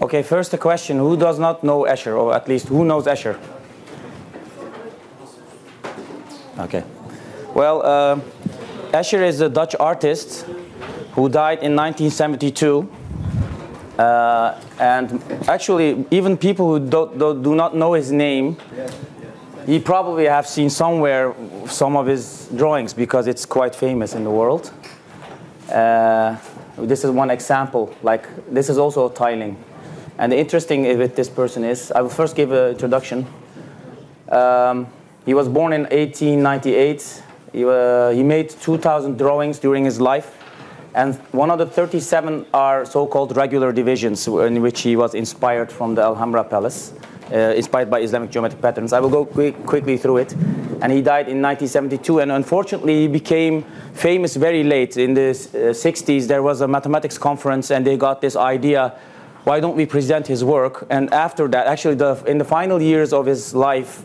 Okay, first a question. Who does not know Escher, or at least who knows Escher? Okay. Well, Escher is a Dutch artist who died in 1972. And actually, even people who do not know his name, you probably have seen somewhere some of his drawings because it's quite famous in the world. This is one example. Like, this is also a tiling. And the interesting with this person is, I will first give an introduction. He was born in 1898. He made 2,000 drawings during his life. And 137 are so-called regular divisions in which he was inspired from the Alhambra Palace, inspired by Islamic geometric patterns. I will go quickly through it. And he died in 1972. And unfortunately, he became famous very late. In the 60s, there was a mathematics conference, and they got this idea, why don't we present his work? And after that, actually, in the final years of his life,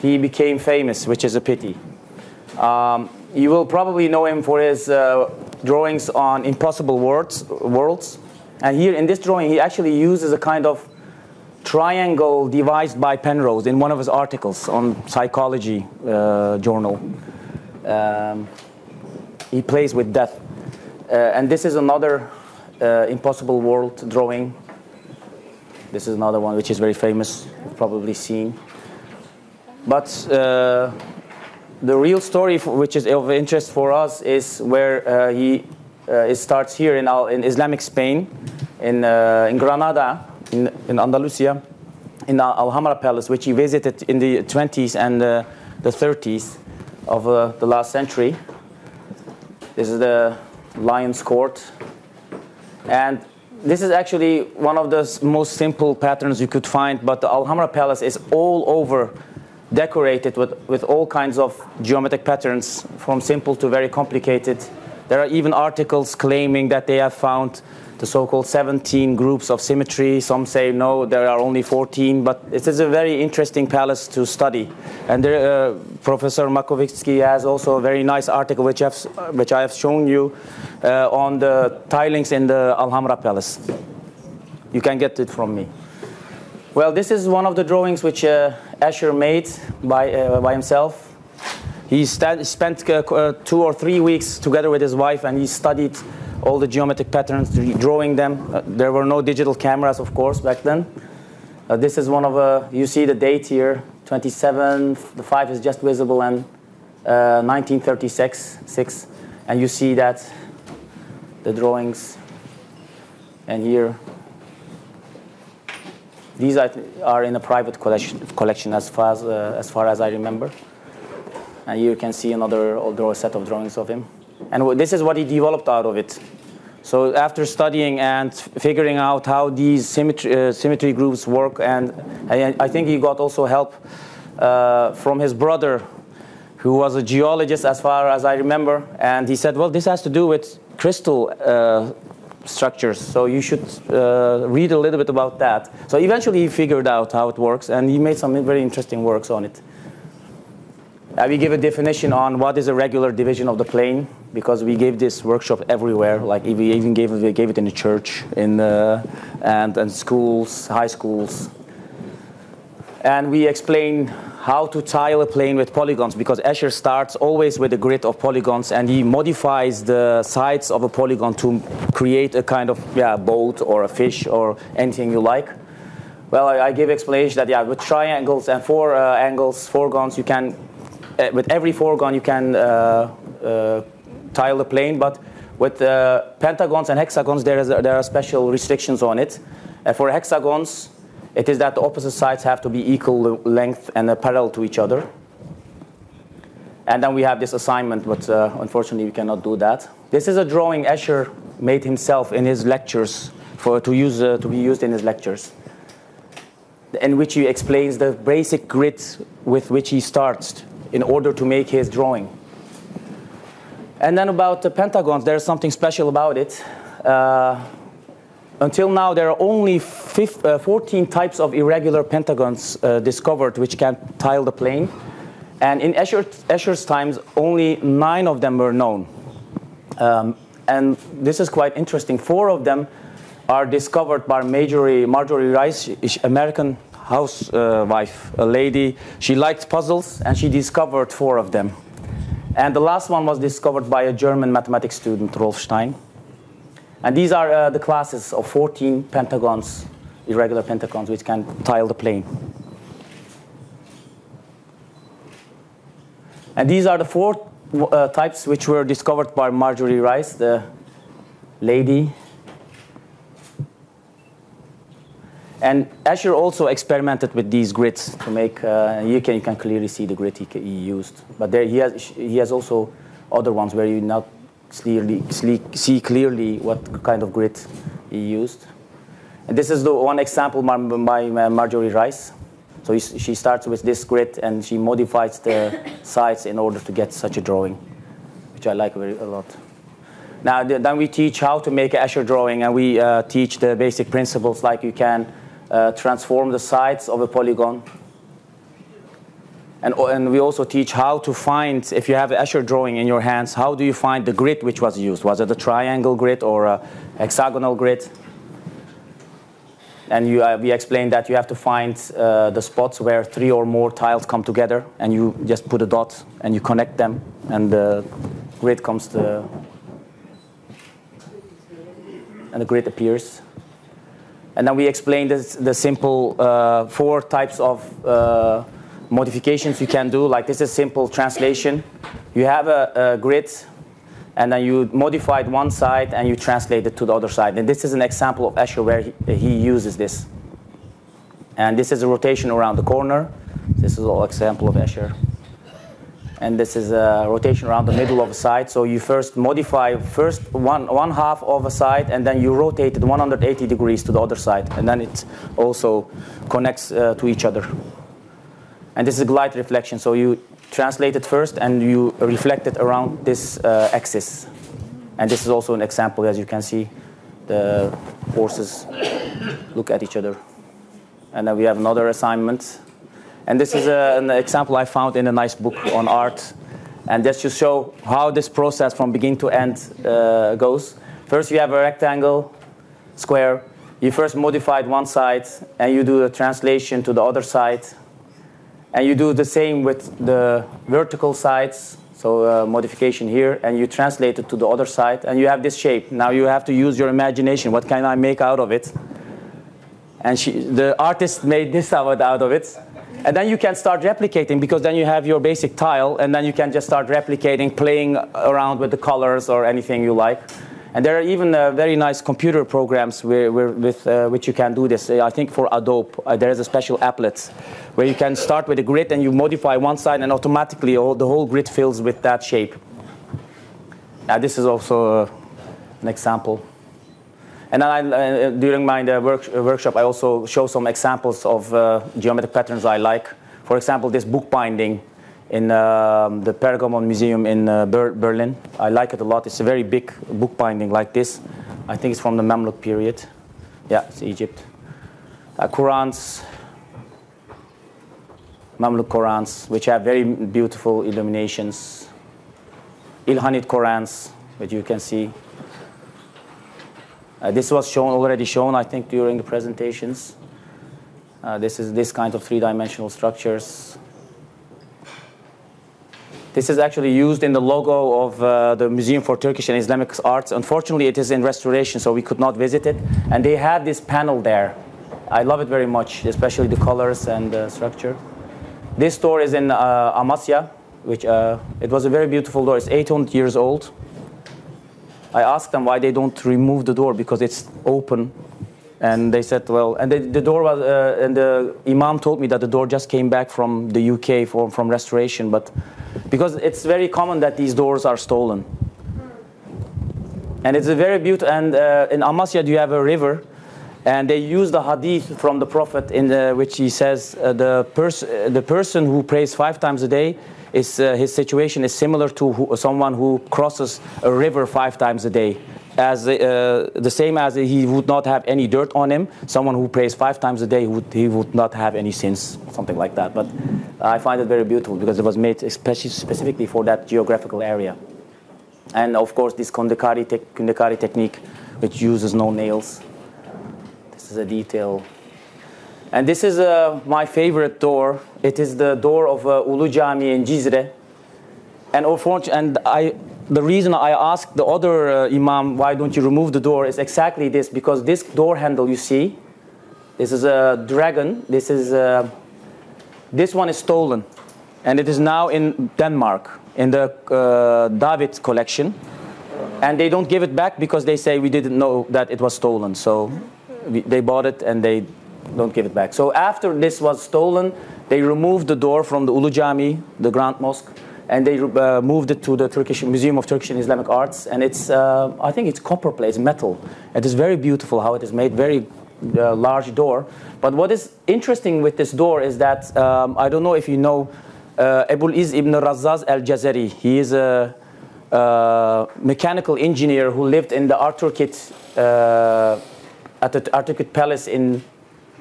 he became famous, which is a pity. You will probably know him for his drawings on impossible worlds. And here in this drawing, he actually uses a kind of triangle devised by Penrose in one of his articles on Psychology journal. He plays with death. And this is another impossible world drawing. This is another one which is very famous, you've probably seen. But the real story, which is of interest for us, is where it starts here in Islamic Spain, in Granada, in Andalusia, in the Alhambra Palace, which he visited in the 20s and the 30s of the last century. This is the Lion's Court. And this is actually one of the most simple patterns you could find, but the Alhambra Palace is all over decorated with all kinds of geometric patterns, from simple to very complicated. There are even articles claiming that they have found the so-called 17 groups of symmetry. Some say no, there are only 14, but it is a very interesting palace to study. And there, Professor Makovitsky has also a very nice article which I have shown you on the tilings in the Alhambra Palace. You can get it from me. Well, this is one of the drawings which Escher made by himself. He spent 2 or 3 weeks together with his wife, and he studied all the geometric patterns, drawing them. There were no digital cameras, of course, back then. This is one of you see the date here, 27. The 5 is just visible, and 1936, and you see that the drawings, and here. These are in a private collection as far as I remember. And here you can see another set of drawings of him. And this is what he developed out of it. So after studying and figuring out how these symmetry groups work, and I think he got also help from his brother, who was a geologist as far as I remember. And he said, well, this has to do with crystal structures, so you should read a little bit about that. So eventually he figured out how it works, and he made some very interesting works on it. We give a definition on what is a regular division of the plane, because we gave this workshop everywhere. Like we even gave it in the church, and schools, high schools. And we explain how to tile a plane with polygons, because Escher starts always with a grid of polygons, and he modifies the sides of a polygon to create a kind of boat or a fish or anything you like. Well, I give explanation that with triangles and foregons, you can, with every foregon you can tile the plane, but with pentagons and hexagons there are special restrictions on it. For hexagons, it is that the opposite sides have to be equal length and parallel to each other. And then we have this assignment, but unfortunately we cannot do that. This is a drawing Escher made himself in his lectures to be used in his lectures, in which he explains the basic grid with which he starts in order to make his drawing. And then about the pentagons, there's something special about it. Until now, there are only 14 types of irregular pentagons discovered which can tile the plane. And in Escher's times, only 9 of them were known. And this is quite interesting. 4 of them are discovered by Marjorie Rice, American housewife, a lady. She liked puzzles, and she discovered 4 of them. And the last one was discovered by a German mathematics student, Rolf Stein. And these are the classes of 14 pentagons, irregular pentagons, which can tile the plane. And these are the 4 types which were discovered by Marjorie Rice, the lady. And Escher also experimented with these grids to make, you can clearly see the grid he used. But there he has also other ones where you not see clearly what kind of grid he used. And this is the one example by Marjorie Rice. So she starts with this grid, and she modifies the sides in order to get such a drawing, which I like a lot. Now, then we teach how to make an Escher drawing, and we teach the basic principles, like you can transform the sides of a polygon. And we also teach how to find, if you have an Escher drawing in your hands, how do you find the grid which was used? Was it a triangle grid or a hexagonal grid? And we explained that you have to find the spots where 3 or more tiles come together, and you just put a dot and you connect them, and the grid and the grid appears. And then we explained the simple 4 types of modifications you can do. Like, this is simple translation. You have a grid, and then you modified one side and you translate it to the other side. And this is an example of Escher where he uses this. And this is a rotation around the corner. This is all example of Escher. And this is a rotation around the middle of a side. So you first modify one half of a side, and then you rotate it 180 degrees to the other side. And then it also connects to each other. And this is glide reflection. So you translate it first, and you reflect it around this axis. And this is also an example, as you can see. The forces look at each other. And then we have another assignment. And this is an example I found in a nice book on art. And just to show how this process from beginning to end goes. First, you have a rectangle, square. You first modified one side, and you do a translation to the other side. And you do the same with the vertical sides. So modification here, and you translate it to the other side, and you have this shape. Now you have to use your imagination. What can I make out of it? And the artist made this out of it. And then you can start replicating, because then you have your basic tile, and then you can just start replicating, playing around with the colors or anything you like. And there are even very nice computer programs with which you can do this. I think for Adobe, there is a special applet where you can start with a grid and you modify one side, and automatically the whole grid fills with that shape. Now this is also an example. And then during my workshop, I also show some examples of geometric patterns I like. For example, this bookbinding in the Pergamon Museum in Berlin. I like it a lot. It's a very big bookbinding like this. I think it's from the Mamluk period. Yeah, it's Egypt. Qurans, Mamluk Qurans, which have very beautiful illuminations. Ilhanid Qurans, which you can see. This was already shown, I think, during the presentations. This is this kind of 3-dimensional structures. This is actually used in the logo of the Museum for Turkish and Islamic Arts. Unfortunately, it is in restoration, so we could not visit it. And they had this panel there. I love it very much, especially the colors and the structure. This door is in Amasya, which it was a very beautiful door. It's 800 years old. I asked them why they don't remove the door, because it's open. And they said, well, and the door was, and the imam told me that the door just came back from the UK from restoration, but because it's very common that these doors are stolen. And it's a very beautiful, and in Amasya you have a river, and they use the hadith from the Prophet in which he says the person who prays 5 times a day, his situation is similar to someone who crosses a river 5 times a day. As the same as he would not have any dirt on him. Someone who prays 5 times a day, he would not have any sins, something like that. But I find it very beautiful because it was made specifically for that geographical area. And of course, this kundekari technique, which uses no nails. This is a detail. And this is my favorite door. It is the door of Ulu Cami in Cizre. And the reason I asked the other imam, why don't you remove the door, is exactly this, because this door handle you see, this is a dragon. This one is stolen, and it is now in Denmark in the David collection, and they don't give it back because they say we didn't know that it was stolen. So they bought it and they don't give it back. So after this was stolen, they removed the door from the Ulu Cami, the Grand Mosque, and they moved it to the Turkish Museum of Turkish and Islamic Arts. And it's, I think it's copper plate, it's metal. It is very beautiful how it is made, very large door. But what is interesting with this door is that, I don't know if you know Ebul İz ibn Razzaz al-Jazari. He is a mechanical engineer who lived in the Arturkit, at the Arturkit Palace in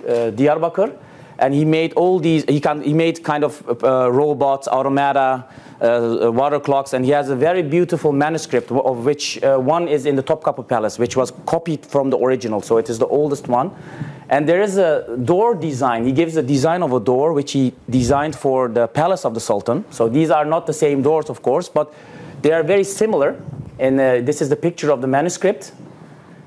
Diyarbakir. And he made all these, he made kind of robots, automata, water clocks, and he has a very beautiful manuscript of which one is in the Topkapı Palace, which was copied from the original, so it is the oldest one. And there is a door design. He gives a design of a door which he designed for the palace of the Sultan. So these are not the same doors, of course, but they are very similar. And this is the picture of the manuscript.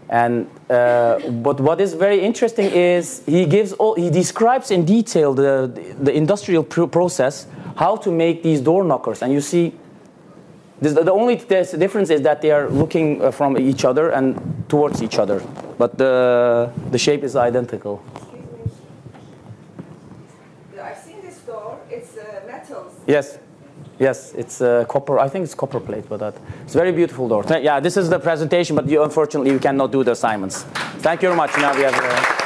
And but what is very interesting is he describes in detail the industrial process, how to make these door knockers. And you see, the only difference is that they are looking from each other and towards each other, but the shape is identical. I've seen this door. It's metals. Yes. Yes, it's copper. I think it's copper plate, but it's a very beautiful door. Yeah, this is the presentation, but unfortunately we cannot do the assignments. Thank you very much. Now we have.